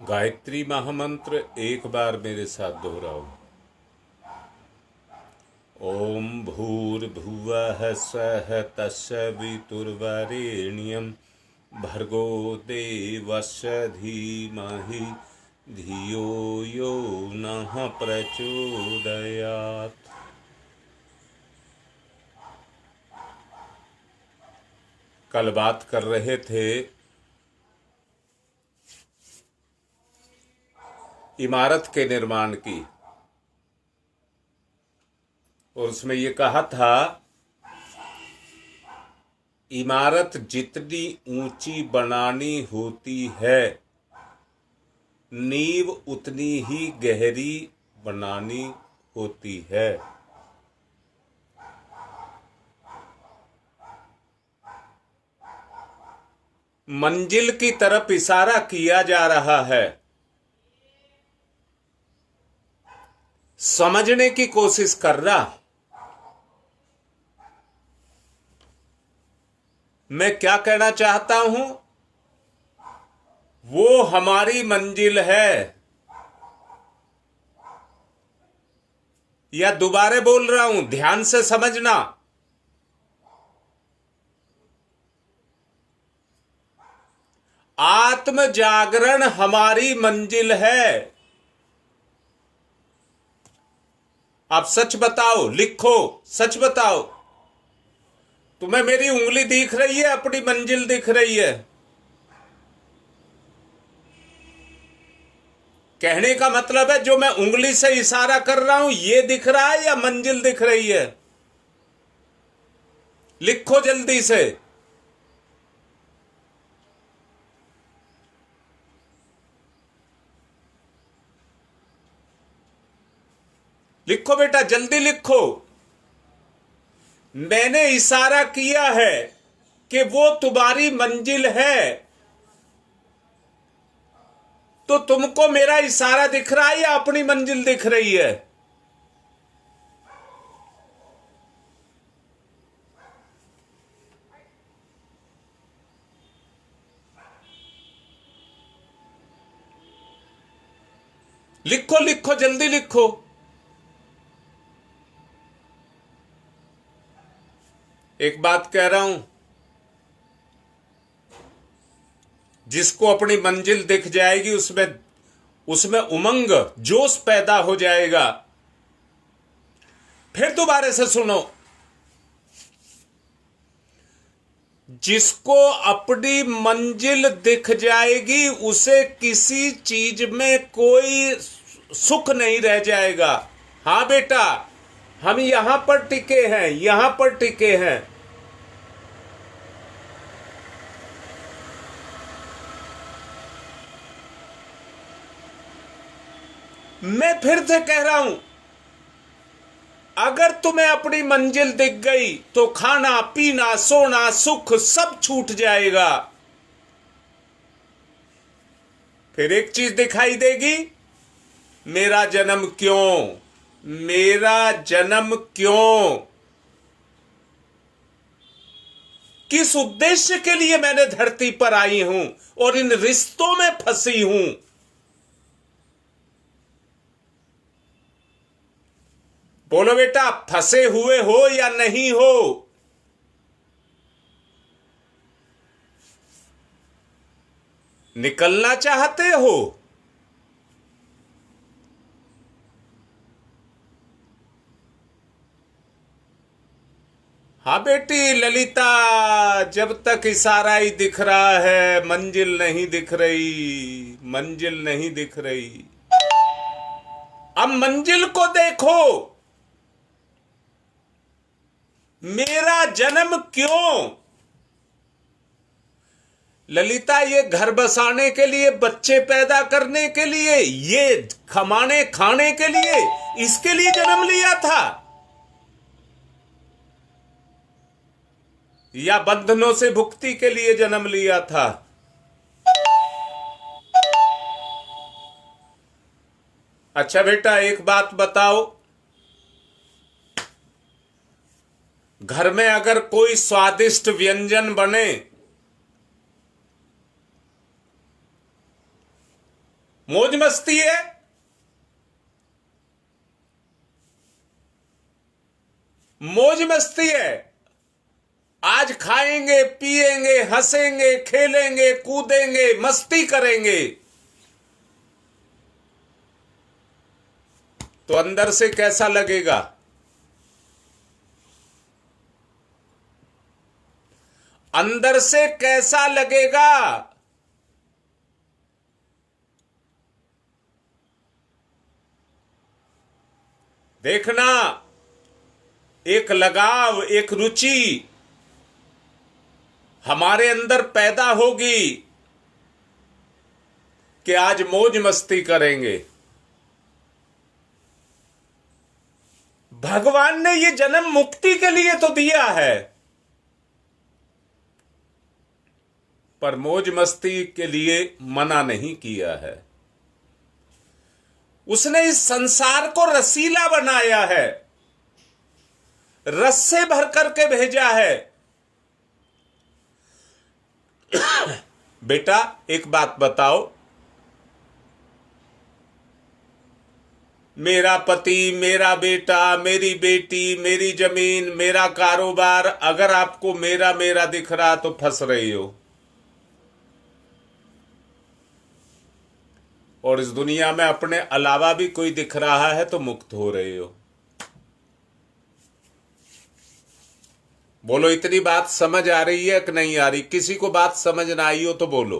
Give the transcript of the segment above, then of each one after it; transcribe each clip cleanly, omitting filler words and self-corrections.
गायत्री महामंत्र एक बार मेरे साथ दोहराओ। ओम भूर्भुवः स्वः तत्सवितुर्वरेण्यं भर्गो देवस्य धीमहि धियो यो नः प्रचोदयात्। कल बात कर रहे थे इमारत के निर्माण की, और उसमें ये कहा था इमारत जितनी ऊंची बनानी होती है नींव उतनी ही गहरी बनानी होती है। मंजिल की तरफ इशारा किया जा रहा है। समझने की कोशिश कर रहा। मैं क्या कहना चाहता हूं, वो हमारी मंजिल है। या दोबारा बोल रहा हूं, ध्यान से समझना। आत्म जागरण हमारी मंजिल है। आप सच बताओ, लिखो, सच बताओ, तुम्हें मेरी उंगली दिख रही है, अपनी मंजिल दिख रही है? कहने का मतलब है जो मैं उंगली से इशारा कर रहा हूं ये दिख रहा है या मंजिल दिख रही है? लिखो जल्दी से। लिखो बेटा, जल्दी लिखो। मैंने इशारा किया है कि वो तुम्हारी मंजिल है, तो तुमको मेरा इशारा दिख रहा है या अपनी मंजिल दिख रही है? लिखो लिखो, जल्दी लिखो। एक बात कह रहा हूं, जिसको अपनी मंजिल दिख जाएगी उसमें उमंग, जोश पैदा हो जाएगा। फिर दोबारा से सुनो, जिसको अपनी मंजिल दिख जाएगी उसे किसी चीज में कोई सुख नहीं रह जाएगा। हां बेटा, हम यहां पर टिके हैं, यहां पर टिके हैं। मैं फिर से कह रहा हूं, अगर तुम्हें अपनी मंजिल दिख गई तो खाना पीना सोना सुख सब छूट जाएगा। फिर एक चीज दिखाई देगी, मेरा जन्म क्यों, मेरा जन्म क्यों, किस उद्देश्य के लिए मैंने धरती पर आई हूं और इन रिश्तों में फंसी हूं। बोलो बेटा, फंसे हुए हो या नहीं हो? निकलना चाहते हो? हाँ बेटी ललिता, जब तक इशारा ही दिख रहा है, मंजिल नहीं दिख रही, मंजिल नहीं दिख रही। अब मंजिल को देखो, मेरा जन्म क्यों? ललिता, ये घर बसाने के लिए, बच्चे पैदा करने के लिए, ये कमाने खाने के लिए, इसके लिए जन्म लिया था या बंधनों से मुक्ति के लिए जन्म लिया था? अच्छा बेटा, एक बात बताओ, घर में अगर कोई स्वादिष्ट व्यंजन बने मौज मस्ती है। मौज मस्ती है। आज खाएंगे, पिएंगे, हंसेंगे, खेलेंगे, कूदेंगे, मस्ती करेंगे, तो अंदर से कैसा लगेगा? अंदर से कैसा लगेगा? देखना, एक लगाव, एक रुचि हमारे अंदर पैदा होगी कि आज मौज मस्ती करेंगे। भगवान ने ये जन्म मुक्ति के लिए तो दिया है, पर मौज मस्ती के लिए मना नहीं किया है। उसने इस संसार को रसीला बनाया है, रस से भर करके भेजा है। बेटा एक बात बताओ, मेरा पति, मेरा बेटा, मेरी बेटी, मेरी जमीन, मेरा कारोबार, अगर आपको मेरा मेरा दिख रहा तो फंस रही हो, और इस दुनिया में अपने अलावा भी कोई दिख रहा है तो मुक्त हो रहे हो। बोलो, इतनी बात समझ आ रही है कि नहीं आ रही? किसी को बात समझ ना आई हो तो बोलो।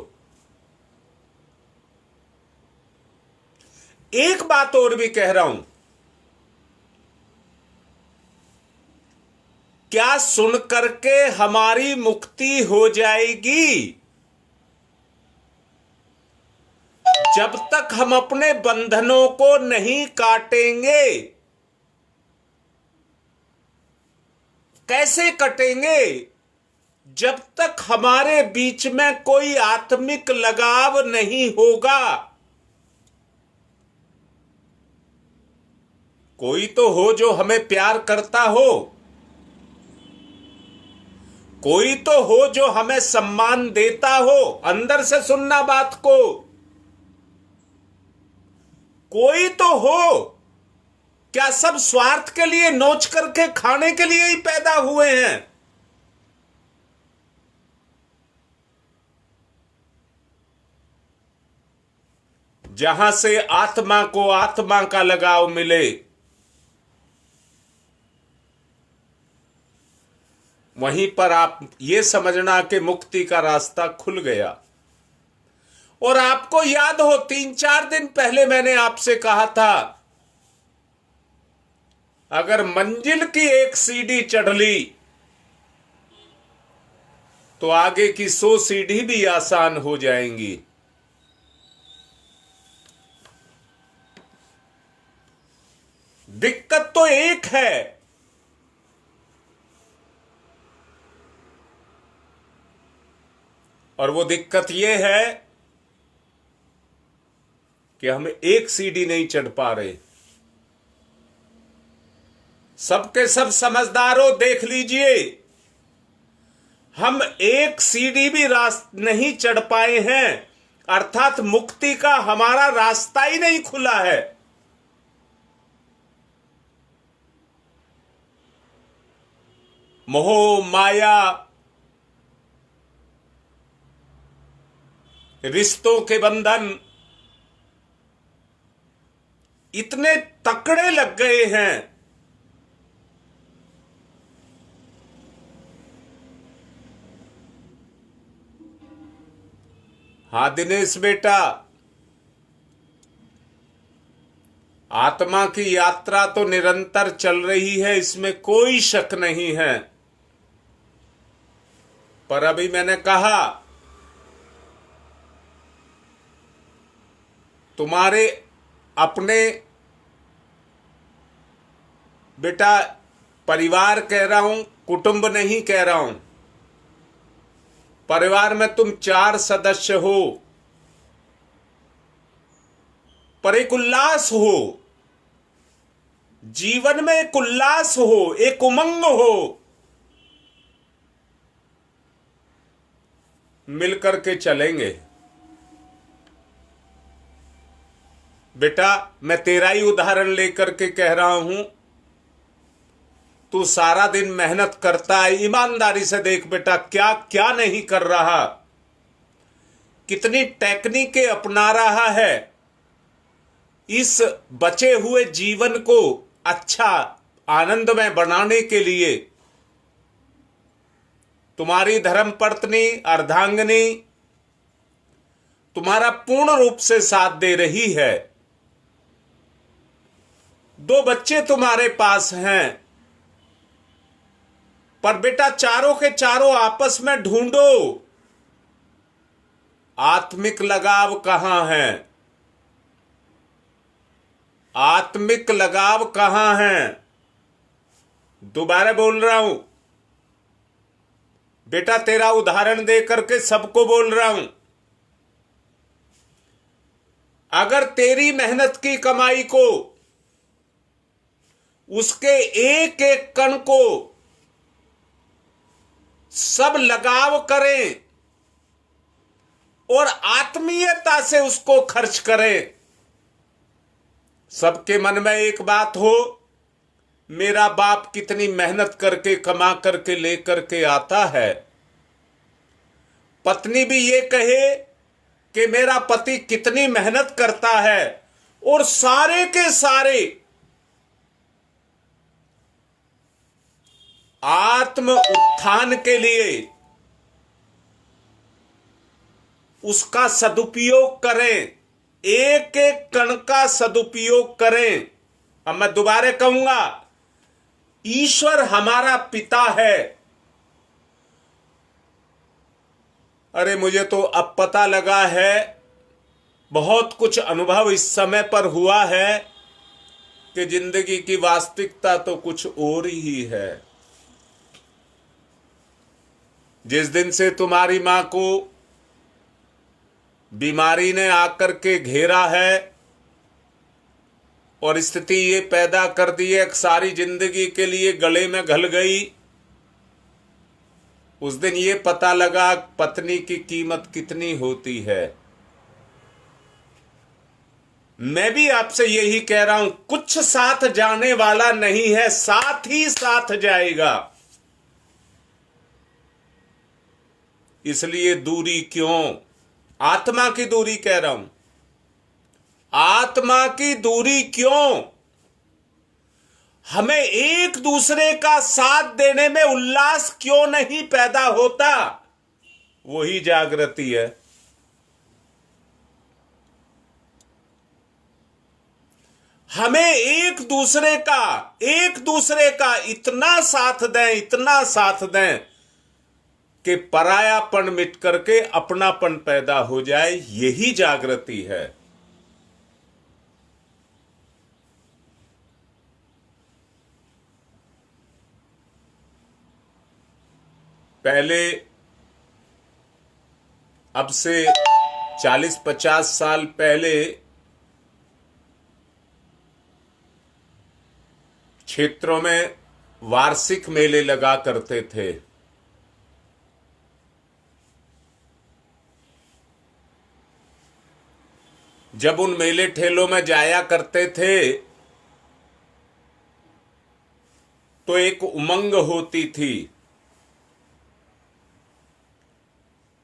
एक बात और भी कह रहा हूं, क्या सुन करके हमारी मुक्ति हो जाएगी? जब तक हम अपने बंधनों को नहीं काटेंगे। कैसे कटेंगे? जब तक हमारे बीच में कोई आत्मिक लगाव नहीं होगा। कोई तो हो जो हमें प्यार करता हो, कोई तो हो जो हमें सम्मान देता हो। अंदर से सुनना बात को। कोई तो हो। क्या सब स्वार्थ के लिए, नोच करके खाने के लिए ही पैदा हुए हैं? जहां से आत्मा को आत्मा का लगाव मिले, वहीं पर आप ये समझना कि मुक्ति का रास्ता खुल गया। और आपको याद हो, 3-4 दिन पहले मैंने आपसे कहा था, अगर मंजिल की एक सीढ़ी चढ़ ली तो आगे की 100 सीढ़ी भी आसान हो जाएंगी। दिक्कत तो एक है, और वो दिक्कत ये है कि हम एक सीढ़ी नहीं चढ़ पा रहे। सबके सब समझदारों, देख लीजिए, हम एक सीढ़ी भी नहीं चढ़ पाए हैं, अर्थात मुक्ति का हमारा रास्ता ही नहीं खुला है। मोह माया, रिश्तों के बंधन इतने तकड़े लग गए हैं। हाँ दिनेश बेटा, आत्मा की यात्रा तो निरंतर चल रही है, इसमें कोई शक नहीं है। पर अभी मैंने कहा, तुम्हारे अपने बेटा, परिवार कह रहा हूं, कुटुंब नहीं कह रहा हूं, परिवार में तुम 4 सदस्य हो, पर एक उल्लास हो, जीवन में एक उल्लास हो, एक उमंग हो, मिलकर के चलेंगे। बेटा मैं तेरा ही उदाहरण लेकर के कह रहा हूं। तू सारा दिन मेहनत करता है, ईमानदारी से देख बेटा क्या क्या नहीं कर रहा, कितनी टेक्निकें अपना रहा है इस बचे हुए जीवन को अच्छा आनंदमय बनाने के लिए। तुम्हारी धर्मपत्नी अर्धांगिनी तुम्हारा पूर्ण रूप से साथ दे रही है। 2 बच्चे तुम्हारे पास हैं, पर बेटा चारों के चारों आपस में ढूंढो आत्मिक लगाव कहां है, आत्मिक लगाव कहां है। दोबारा बोल रहा हूं बेटा, तेरा उदाहरण दे करके सबको बोल रहा हूं। अगर तेरी मेहनत की कमाई को, उसके एक एक कण को सब लगाव करें और आत्मीयता से उसको खर्च करें, सबके मन में एक बात हो, मेरा बाप कितनी मेहनत करके कमा करके लेकर के आता है। पत्नी भी ये कहे कि मेरा पति कितनी मेहनत करता है, और सारे के सारे आत्म उत्थान के लिए उसका सदुपयोग करें, एक एक कण का सदुपयोग करें। अब मैं दोबारा कहूंगा, ईश्वर हमारा पिता है। अरे मुझे तो अब पता लगा है, बहुत कुछ अनुभव इस समय पर हुआ है कि जिंदगी की वास्तविकता तो कुछ और ही है। जिस दिन से तुम्हारी मां को बीमारी ने आकर के घेरा है और स्थिति ये पैदा कर दी है, सारी जिंदगी के लिए गले में घल गई, उस दिन ये पता लगा पत्नी की कीमत कितनी होती है। मैं भी आपसे यही कह रहा हूं, कुछ साथ जाने वाला नहीं है, साथ ही साथ जाएगा। इसलिए दूरी क्यों? आत्मा की दूरी कह रहा हूं, आत्मा की दूरी क्यों? हमें एक दूसरे का साथ देने में उल्लास क्यों नहीं पैदा होता? वही जागृति है। हमें एक दूसरे का इतना साथ दें, इतना साथ दें कि परायापन मिट करके अपनापन पैदा हो जाए, यही जागृति है। पहले, अब से 40-50 साल पहले क्षेत्रों में वार्षिक मेले लगा करते थे। जब उन मेले ठेलों में जाया करते थे तो एक उमंग होती थी।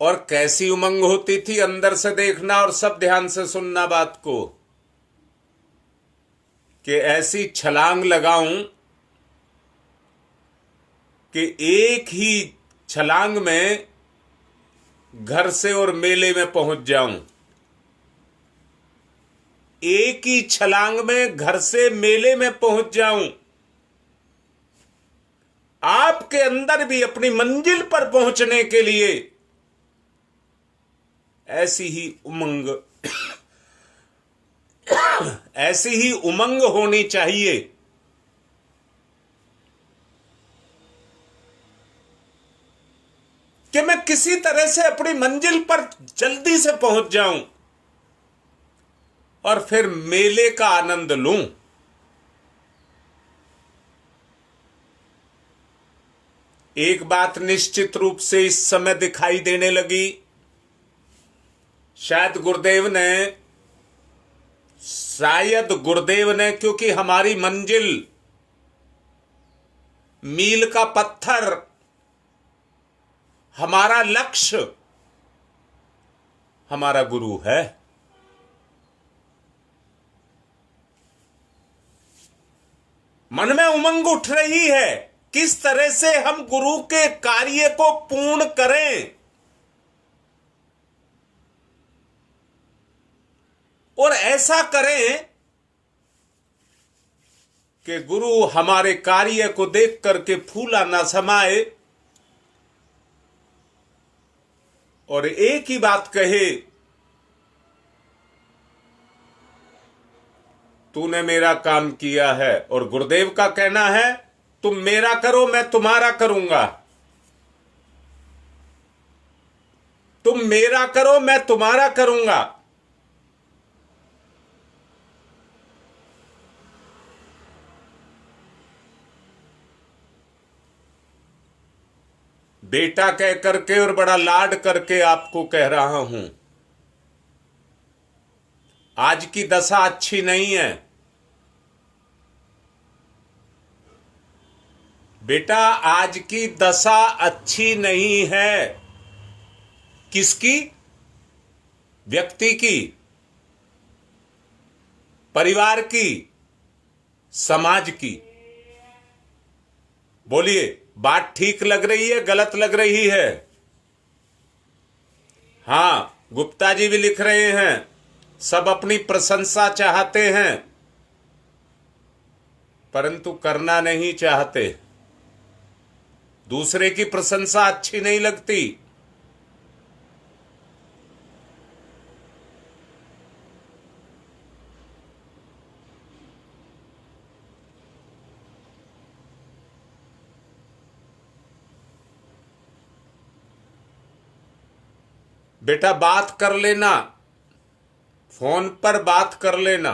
और कैसी उमंग होती थी, अंदर से देखना और सब ध्यान से सुनना बात को, कि ऐसी छलांग लगाऊं कि एक ही छलांग में घर से और मेले में पहुंच जाऊं। एक ही छलांग में घर से मेले में पहुंच जाऊं। आपके अंदर भी अपनी मंजिल पर पहुंचने के लिए ऐसी ही उमंग ऐसी ही उमंग होनी चाहिए। कि मैं किसी तरह से अपनी मंजिल पर जल्दी से पहुंच जाऊं और फिर मेले का आनंद लूं। एक बात निश्चित रूप से इस समय दिखाई देने लगी, शायद गुरुदेव ने शायद गुरुदेव ने, क्योंकि हमारी मंजिल, मील का पत्थर, हमारा लक्ष्य हमारा गुरु है। मन में उमंग उठ रही है, किस तरह से हम गुरु के कार्य को पूर्ण करें और ऐसा करें कि गुरु हमारे कार्य को देख करके फूला ना समाए और एक ही बात कहे, तूने मेरा काम किया है। और गुरुदेव का कहना है, तुम मेरा करो मैं तुम्हारा करूंगा, तुम मेरा करो मैं तुम्हारा करूंगा। बेटा कह करके और बड़ा लाड करके आपको कह रहा हूं, आज की दशा अच्छी नहीं है बेटा, आज की दशा अच्छी नहीं है। किसकी? व्यक्ति की, परिवार की, समाज की। बोलिए, बात ठीक लग रही है, गलत लग रही है? हां, गुप्ता जी भी लिख रहे हैं, सब अपनी प्रशंसा चाहते हैं परंतु करना नहीं चाहते। दूसरे की प्रशंसा अच्छी नहीं लगती। बेटा बात कर लेना, फोन पर बात कर लेना।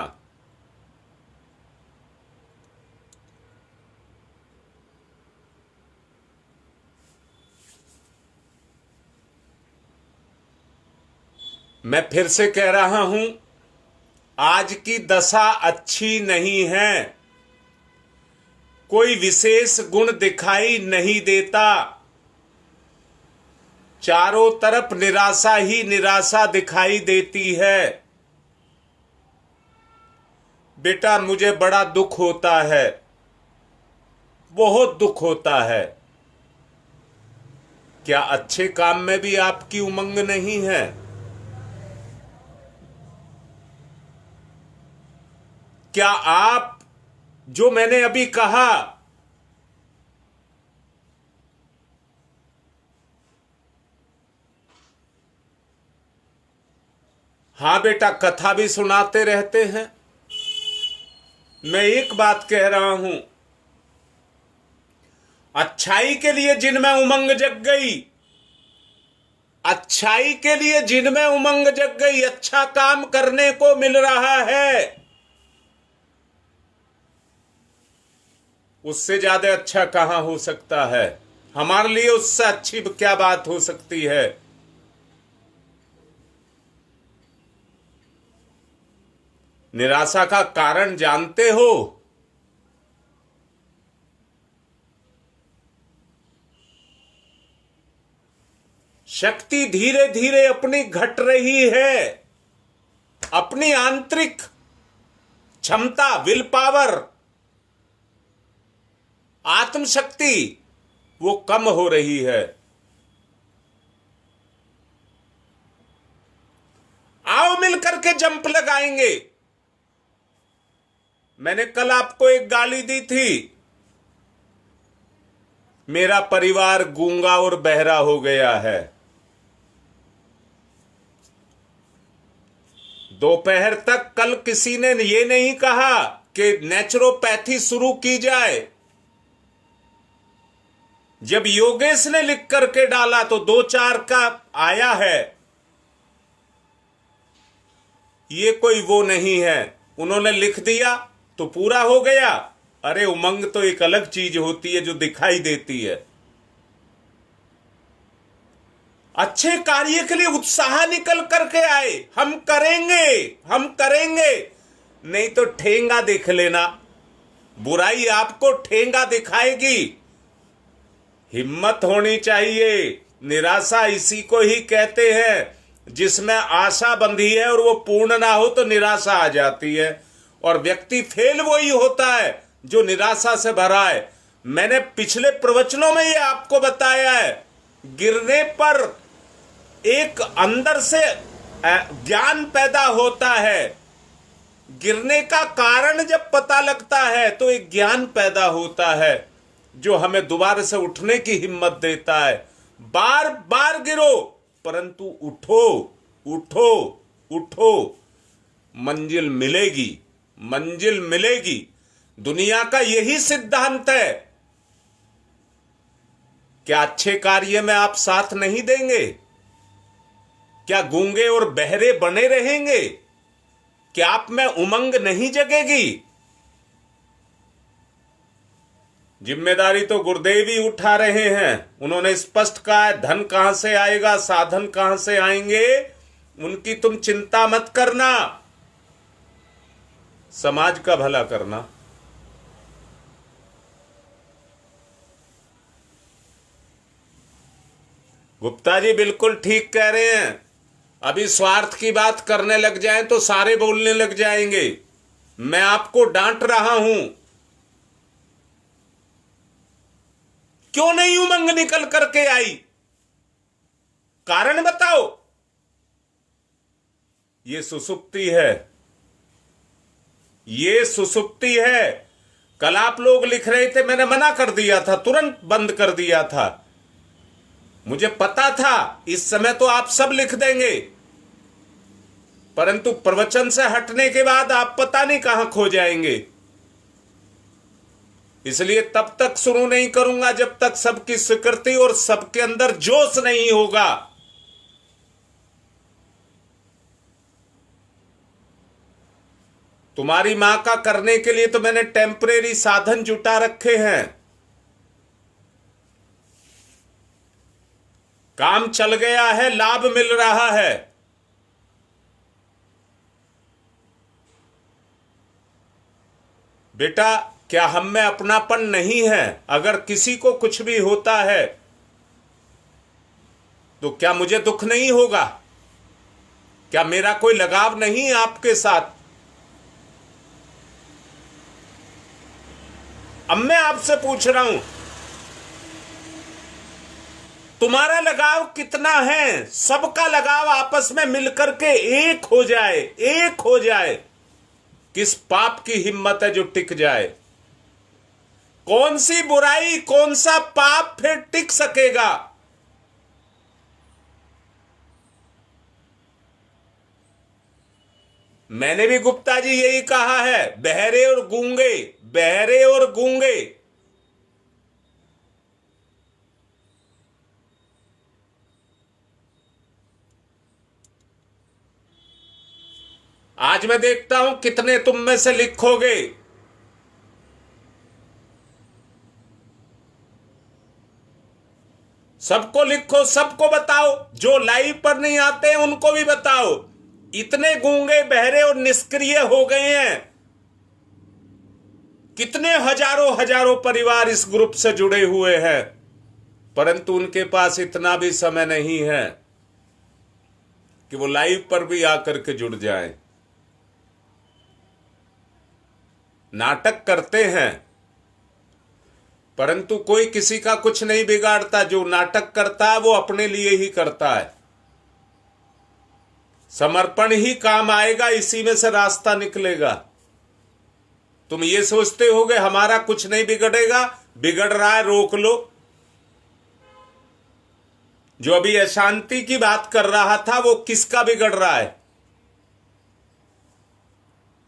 मैं फिर से कह रहा हूं, आज की दशा अच्छी नहीं है। कोई विशेष गुण दिखाई नहीं देता, चारों तरफ निराशा ही निराशा दिखाई देती है। बेटा मुझे बड़ा दुख होता है, बहुत दुख होता है। क्या अच्छे काम में भी आपकी उमंग नहीं है? क्या आप, जो मैंने अभी कहा, हां बेटा कथा भी सुनाते रहते हैं। मैं एक बात कह रहा हूं, अच्छाई के लिए जिनमें उमंग जग गई, अच्छाई के लिए जिनमें उमंग जग गई, अच्छा काम करने को मिल रहा है, उससे ज्यादा अच्छा कहां हो सकता है? हमारे लिए उससे अच्छी क्या बात हो सकती है? निराशा का कारण जानते हो? शक्ति धीरे धीरे अपनी घट रही है, अपनी आंतरिक क्षमता, विल पावर, आत्मशक्ति वो कम हो रही है। आओ मिलकर के जंप लगाएंगे। मैंने कल आपको एक गाली दी थी, मेरा परिवार गूंगा और बहरा हो गया है। दोपहर तक कल किसी ने ये नहीं कहा कि नेचुरोपैथी शुरू की जाए। जब योगेश ने लिख करके डाला तो 2-4 का आया है। ये कोई वो नहीं है, उन्होंने लिख दिया तो पूरा हो गया। अरे उमंग तो एक अलग चीज होती है जो दिखाई देती है। अच्छे कार्य के लिए उत्साह निकल करके आए, हम करेंगे, हम करेंगे। नहीं तो ठेंगा देख लेना। बुराई आपको ठेंगा दिखाएगी। हिम्मत होनी चाहिए। निराशा इसी को ही कहते हैं जिसमें आशा बंधी है और वो पूर्ण ना हो तो निराशा आ जाती है। और व्यक्ति फेल वही होता है जो निराशा से भरा है। मैंने पिछले प्रवचनों में ये आपको बताया है, गिरने पर एक अंदर से ज्ञान पैदा होता है। गिरने का कारण जब पता लगता है तो एक ज्ञान पैदा होता है जो हमें दोबारा से उठने की हिम्मत देता है। बार बार गिरो परंतु उठो, उठो, उठो। मंजिल मिलेगी, मंजिल मिलेगी। दुनिया का यही सिद्धांत है। क्या अच्छे कार्य में आप साथ नहीं देंगे? क्या गूंगे और बहरे बने रहेंगे? क्या आप में उमंग नहीं जगेगी? जिम्मेदारी तो गुरुदेव ही उठा रहे हैं। उन्होंने स्पष्ट कहा है, धन कहां से आएगा, साधन कहां से आएंगे, उनकी तुम चिंता मत करना, समाज का भला करना। गुप्ता जी बिल्कुल ठीक कह रहे हैं। अभी स्वार्थ की बात करने लग जाएं तो सारे बोलने लग जाएंगे। मैं आपको डांट रहा हूं। क्यों नहीं उमंग निकल करके आई? कारण बताओ। ये सुसुप्ति है, ये सुसुप्ति है। कल आप लोग लिख रहे थे, मैंने मना कर दिया था, तुरंत बंद कर दिया था। मुझे पता था इस समय तो आप सब लिख देंगे, परंतु प्रवचन से हटने के बाद आप पता नहीं कहां खो जाएंगे। इसलिए तब तक शुरू नहीं करूंगा जब तक सबकी स्वीकृति और सबके अंदर जोश नहीं होगा। तुम्हारी मां का करने के लिए तो मैंने टेम्परेरी साधन जुटा रखे हैं। काम चल गया है, लाभ मिल रहा है। बेटा, क्या हम में अपनापन नहीं है? अगर किसी को कुछ भी होता है तो क्या मुझे दुख नहीं होगा? क्या मेरा कोई लगाव नहीं है आपके साथ? अब मैं आपसे पूछ रहा हूं, तुम्हारा लगाव कितना है? सबका लगाव आपस में मिलकर के एक हो जाए, एक हो जाए। किस पाप की हिम्मत है जो टिक जाए? कौन सी बुराई, कौन सा पाप फिर टिक सकेगा? मैंने भी गुप्ता जी यही कहा है, बहरे और गूंगे, बहरे और गूंगे। आज मैं देखता हूं कितने तुम में से लिखोगे। सबको लिखो, सबको बताओ। जो लाइव पर नहीं आते उनको भी बताओ। इतने गूंगे, बहरे और निष्क्रिय हो गए हैं। कितने हजारों हजारों परिवार इस ग्रुप से जुड़े हुए हैं, परंतु उनके पास इतना भी समय नहीं है कि वो लाइव पर भी आकर के जुड़ जाएं। नाटक करते हैं परंतु कोई किसी का कुछ नहीं बिगाड़ता। जो नाटक करता है वो अपने लिए ही करता है। समर्पण ही काम आएगा, इसी में से रास्ता निकलेगा। तुम ये सोचते होगे हमारा कुछ नहीं बिगड़ेगा, बिगड़ रहा है, रोक लो। जो अभी अशांति की बात कर रहा था वो किसका बिगड़ रहा है?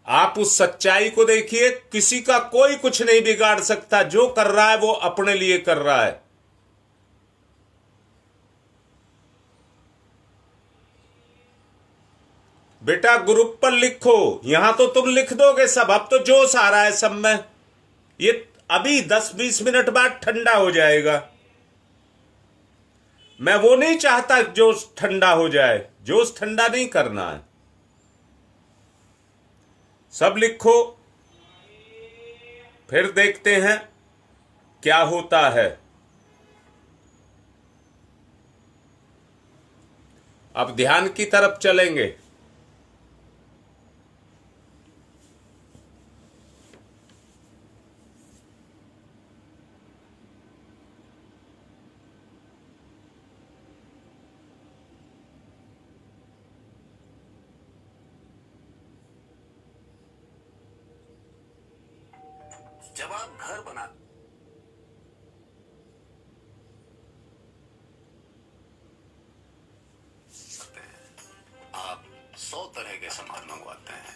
आप उस सच्चाई को देखिए, किसी का कोई कुछ नहीं बिगाड़ सकता। जो कर रहा है वो अपने लिए कर रहा है। बेटा ग्रुप पर लिखो, यहां तो तुम लिख दोगे सब। अब तो जोश आ रहा है सब में। ये अभी 10-20 मिनट बाद ठंडा हो जाएगा। मैं वो नहीं चाहता जोश ठंडा हो जाए। जोश ठंडा नहीं करना है। सब लिखो, फिर देखते हैं क्या होता है। अब ध्यान की तरफ चलेंगे। जब आप घर बना सकते हैं, आप 100 तरह के सामान मंगवाते हैं।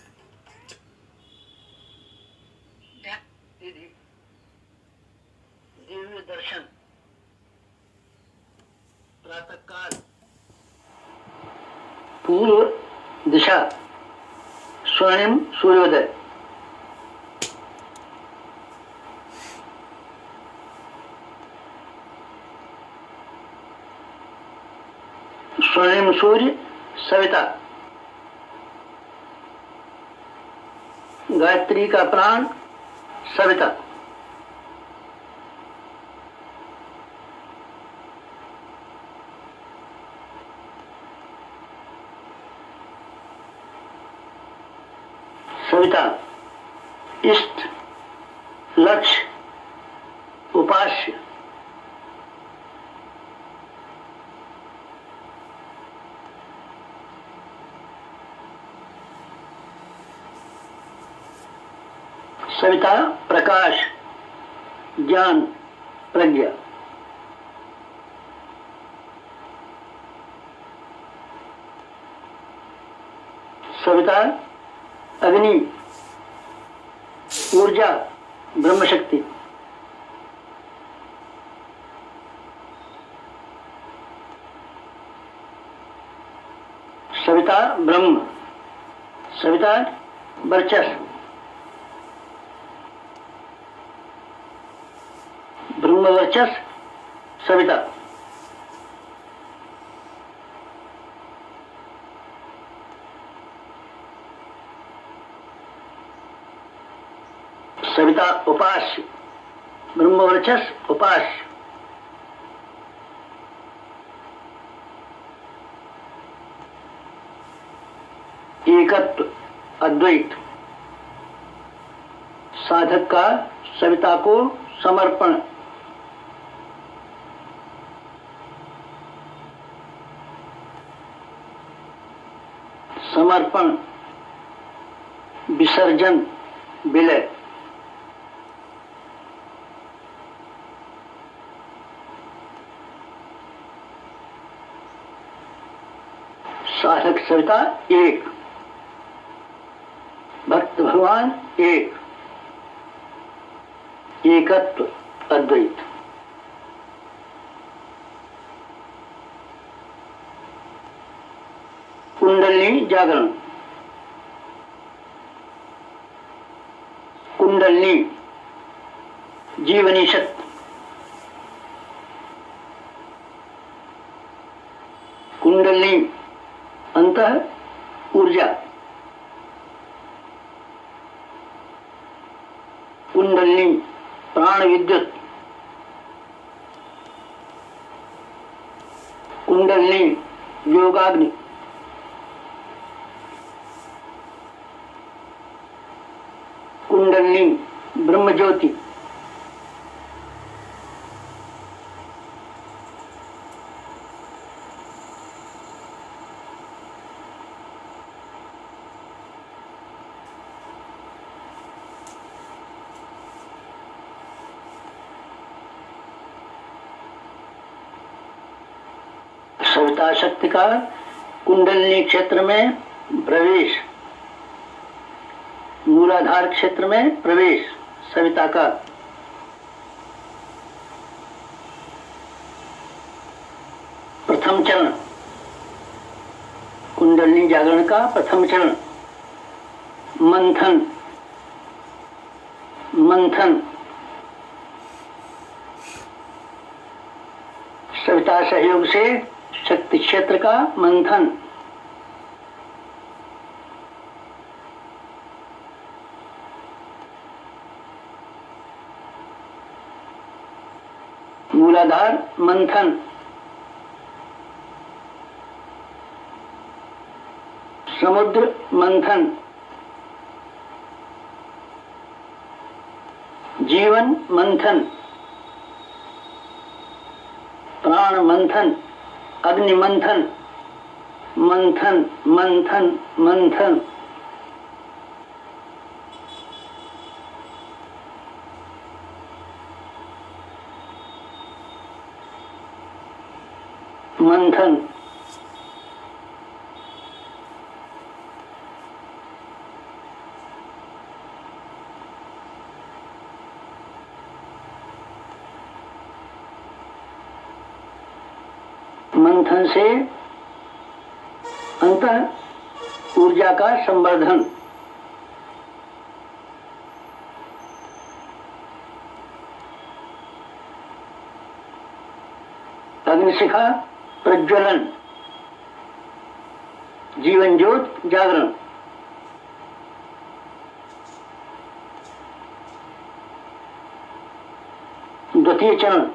दिव्य दर्शन, प्रातःकाल, पूर्व दिशा, स्वर्णिम सूर्योदय, स्वर्णिम सूर्य, सविता, गायत्री का प्राण, सविता, सविता, इष्ट, लक्ष्य, उपास्य, सविता, प्रकाश, ज्ञान, प्रज्ञा, सविता, अग्नि, ऊर्जा, ब्रह्मशक्ति, सविता, ब्रह्म, सविता, वर्चस्व, ब्रह्म वर्चस्व, सविता, सविता, उपास्य, ब्रह्म वर्चस्व, उपास्य, एकत्व, अद्वैत, साधक का सविता को समर्पण, समर्पण, विसर्जन, विलय, साधक सविता एक, भक्त भगवान एक, एकत्व, अद्वैत। कुंडलिनी जागरण, कुंडलिनी जीवनी शक्ति, कुंडलिनी अंतः ऊर्जा, कुंडलिनी प्राण विद्युत, कुंडलिनी योगाग्नि, कुंडलिनी ब्रह्म ज्योति, सविता शक्ति का कुंडलिनी क्षेत्र में प्रवेश, मूलाधार क्षेत्र में प्रवेश, सविता का प्रथम चरण, कुंडलिनी जागरण का प्रथम चरण, मंथन, मंथन, सविता सहयोग से शक्ति क्षेत्र का मंथन, मूलाधार मंथन, समुद्र मंथन, जीवन मंथन, प्राण मंथन, अग्नि मंथन, मंथन मंथन मंथन। मंथन, मंथन से अंतः ऊर्जा का संवर्धन, अग्निशिखा प्रज्वलन, जीवन ज्योत जागरण, द्वितीय चरण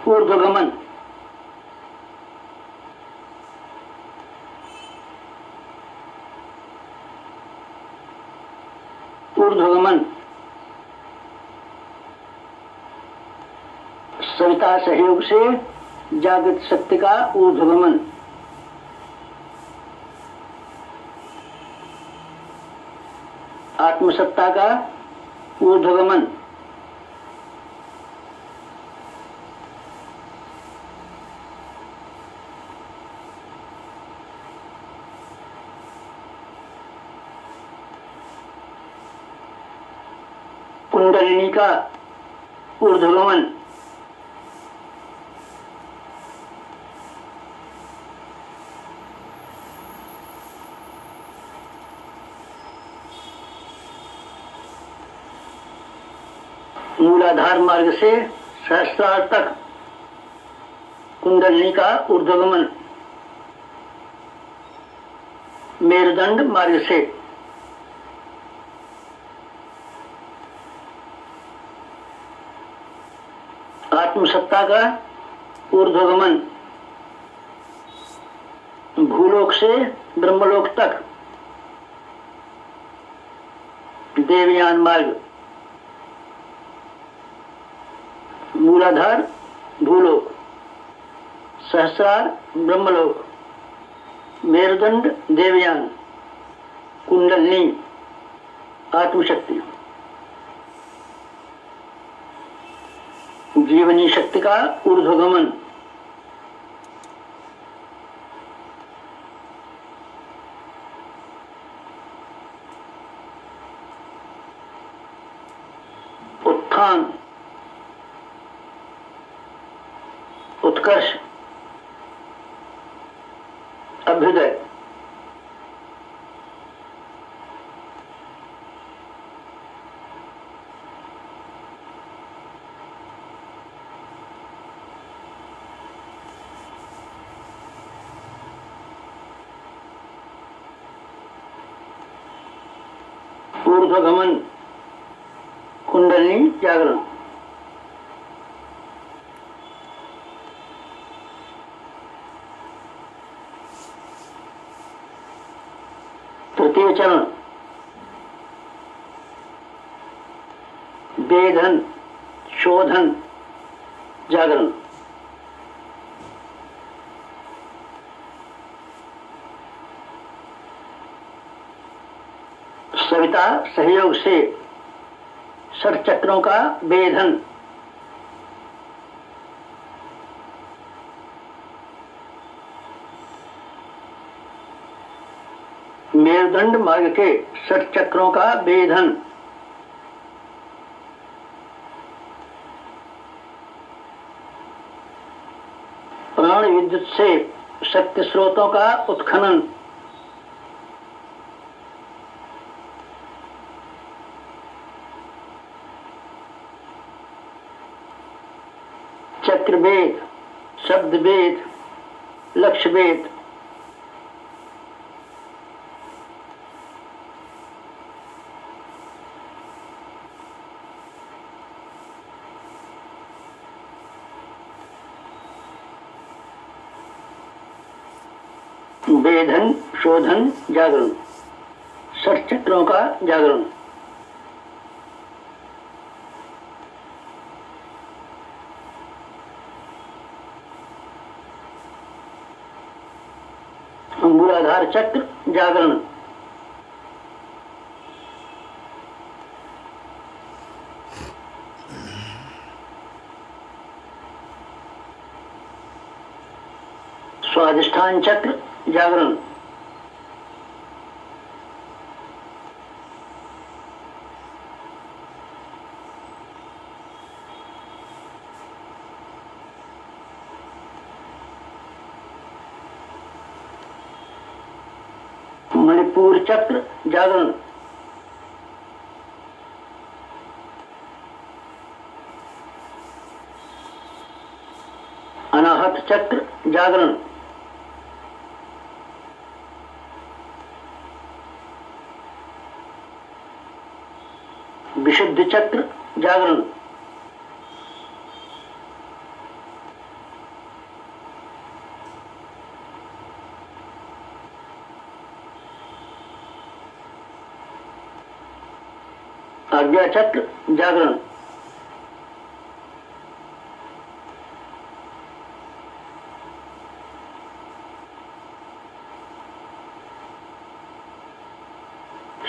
ऊर्ध्वगमन, ऊर्ध्वगमन, सविता सहयोग से जागृत शक्ति का ऊर्ध्वगमन, आत्मसत्ता का ऊर्ध्वगमन, कुंडलिनी का ऊर्ध्वगमन, मूलाधार मार्ग से सहस्त्रार तक कुंडलिनी का ऊर्ध्वगमन, मेरुदंड मार्ग से आत्मसत्ता का ऊर्ध्वगमन, भूलोक से ब्रह्मलोक तक देवयान मार्ग, मूलाधार भूलोक, सहस्रार ब्रह्मलोक, मेरुदंड देवयान, कुंडलिनी आत्मशक्ति, जीवनी शक्ति का ऊर्ध्वगमन, उत्थान, उत्कर्ष, अभ्युदय, ऊर्ध्वगमन, कुंडलिनी जागरण, तृतीय चरण वेधन, शोधन, जागरण, सविता सहयोग से षट चक्रों का वेधन, मेरुदंड मार्ग के षट चक्रों का वेधन, प्राण विद्युत से शक्ति स्रोतों का उत्खनन, चक्रवेद, शब्दवेद, लक्ष्यवेद, वेधन, शोधन, जागरण, षट चक्रों का जागरण। मूलाधार चक्र जागरण, स्वाधिष्ठान चक्र जागरण, मणिपुर चक्र जागरण, अनाहत चक्र जागरण, विशुद्ध चक्र जागरण, आज्ञा चक्र जागरण,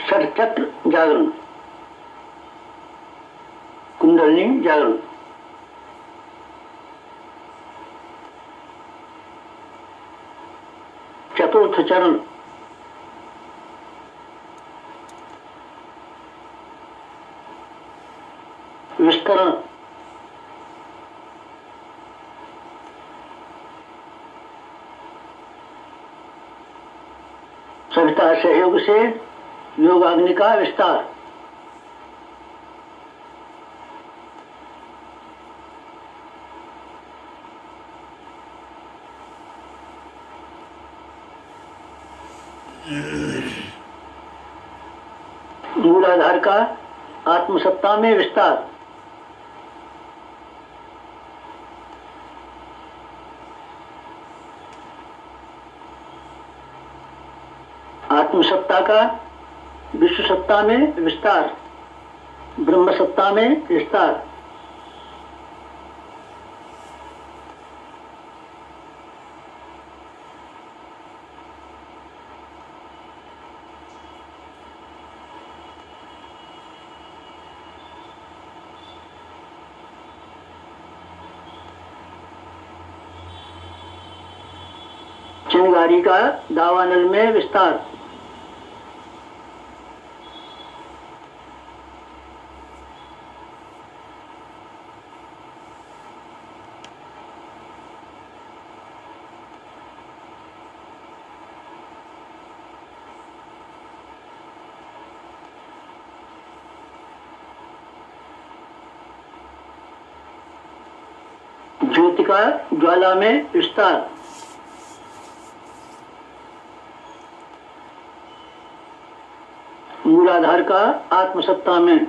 षट चक्र जागरण, कुंडलिनी जागरण, चतुर्थ चरण, विस्तरण, सविता सहयोग से योगाग्नि का विस्तार, मूलाधार का आत्मसत्ता में विस्तार, आत्मसत्ता का विश्व सत्ता में विस्तार, ब्रह्म सत्ता में विस्तार, चिंगारी का दावानल में विस्तार, ज्योति का ज्वाला में विस्तार, मूलाधार का आत्मसत्ता में,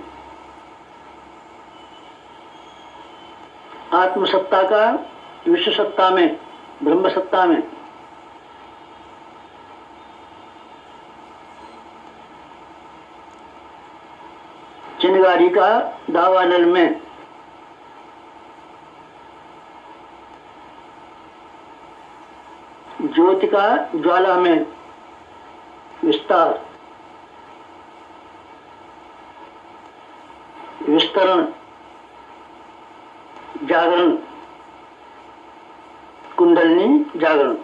आत्मसत्ता का विश्व सत्ता में, ब्रह्म सत्ता में, चिंगारी का दावानल में, ज्योति का ज्वाला में विस्तार, विस्तरण, जागरण, कुंडलिनी जागरण,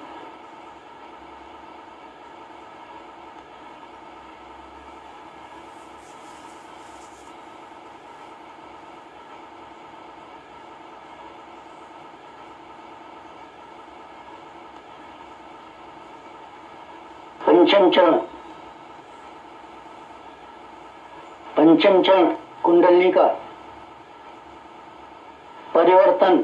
पंचम चरण, पंचम चरण कुंडलिनी का परिवर्तन,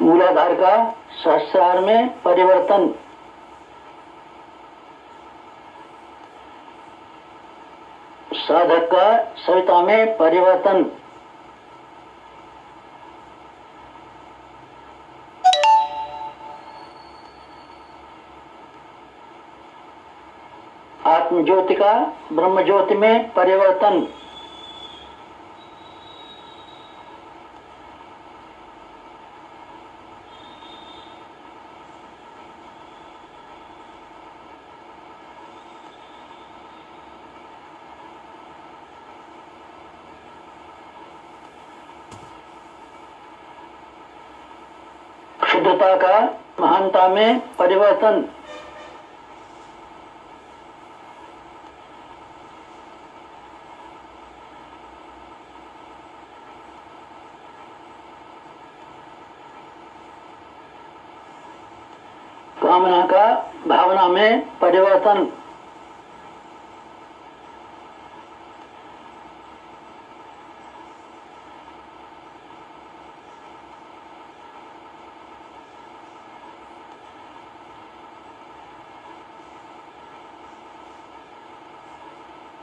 मूलाधार का सहस्रार में परिवर्तन, साधक का सविता में परिवर्तन। आत्म ज्योति का ब्रह्म ज्योति में परिवर्तन। क्षुद्रता का महानता में परिवर्तन। कामना का भावना में परिवर्तन।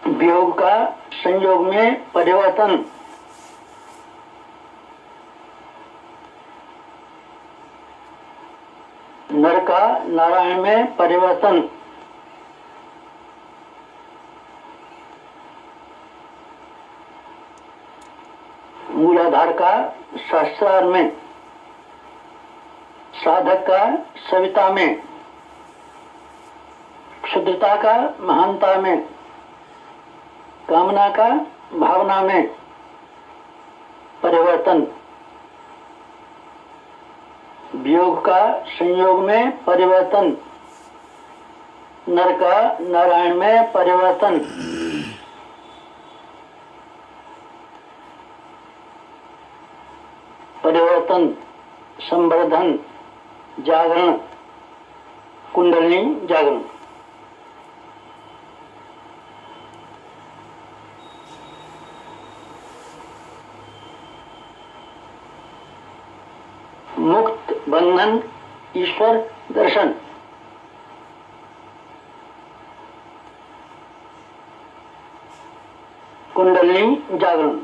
वियोग का संयोग में परिवर्तन। नर का नारायण में परिवर्तन। मूलाधार का शास्त्रार्थ में, साधक का सविता में, क्षुद्रता का महानता में, कामना का भावना में परिवर्तन। वियोग का संयोग में परिवर्तन। नर का नारायण में परिवर्तन। परिवर्तन, संवर्धन, जागरण, कुंडलिनी जागरण। मुक्त बंधन ईश्वर दर्शन। कुंडलिनी जागरण।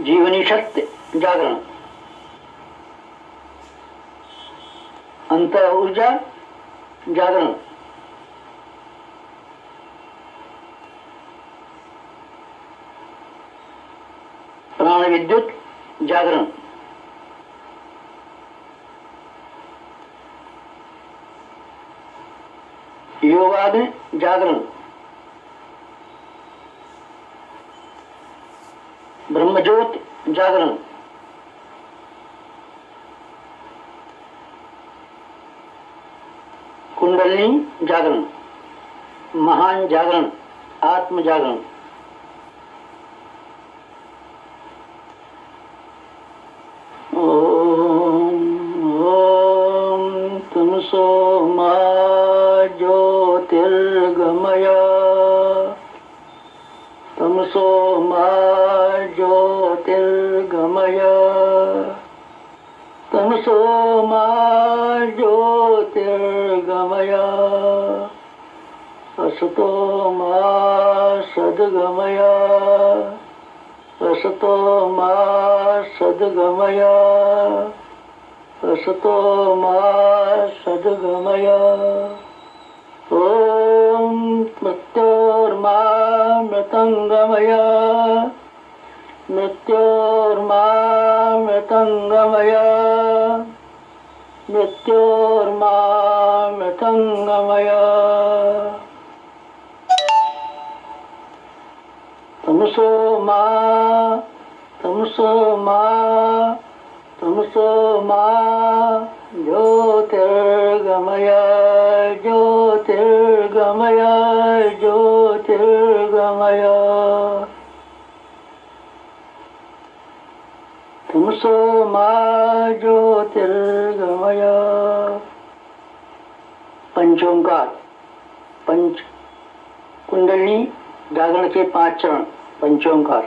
जीवनी शक्ति जागरण। अंतर ऊर्जा जागरण। प्राण विद्युत जागरण। योगाद जागरण। ब्रह्मज्योत जागरण। कुंडलिनी जागरण। महान जागरण, आत्म जागरण। तमसो मा ज्योतिर्गमय। तमसो मा ज्योतिर्गमय। तमसो मा ज्योतिर्गमय। असतो मा सद्गमय। असतो मा सद्गमय। असतो मा सद्गमय। ओम मृत्योर्मा मृतंगमय। मृत्योर्मा मृतंगमय। मृत्योर्मा मृतंगमय। तमसो मा तमसो मा तमसो मा ज्योतिर्गमय। ज्योतिर्गमय। ज्योतिर्गमय। तमसो मा ज्योतिर्गमय। पंचोंकार, पंच कुंडलिनी जागरण के 5 चरण। पंचोंकार।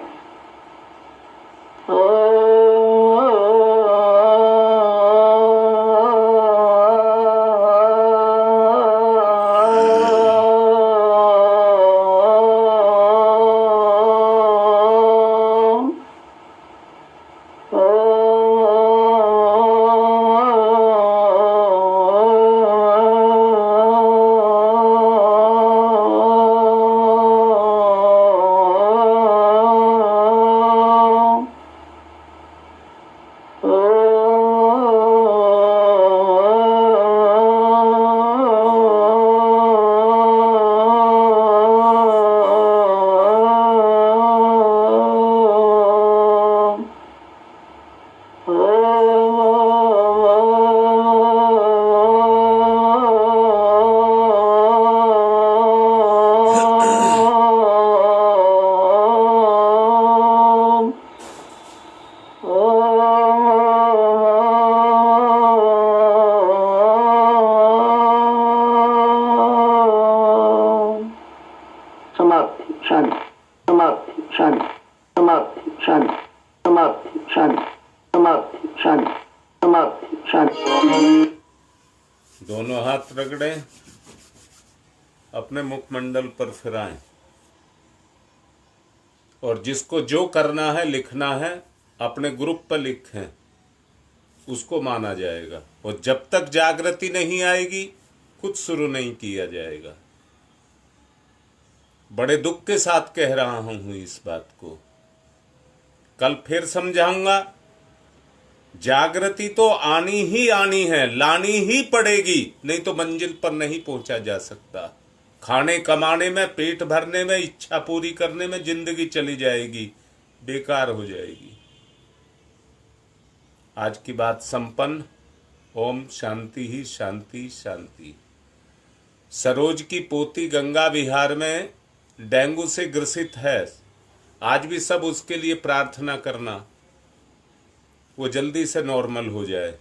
रगड़ें, अपने मुखमंडल पर फिराएं, और जिसको जो करना है लिखना है अपने ग्रुप पर लिखें, उसको माना जाएगा। और जब तक जागृति नहीं आएगी कुछ शुरू नहीं किया जाएगा। बड़े दुख के साथ कह रहा हूं इस बात को, कल फिर समझाऊंगा। जागृति तो आनी ही आनी है, लानी ही पड़ेगी, नहीं तो मंजिल पर नहीं पहुंचा जा सकता। खाने कमाने में, पेट भरने में, इच्छा पूरी करने में जिंदगी चली जाएगी, बेकार हो जाएगी। आज की बात संपन्न। ओम शांति ही शांति शांति। सरोज की पोती गंगा विहार में डेंगू से ग्रसित है। आज भी सब उसके लिए प्रार्थना करना, वो जल्दी से नॉर्मल हो जाए।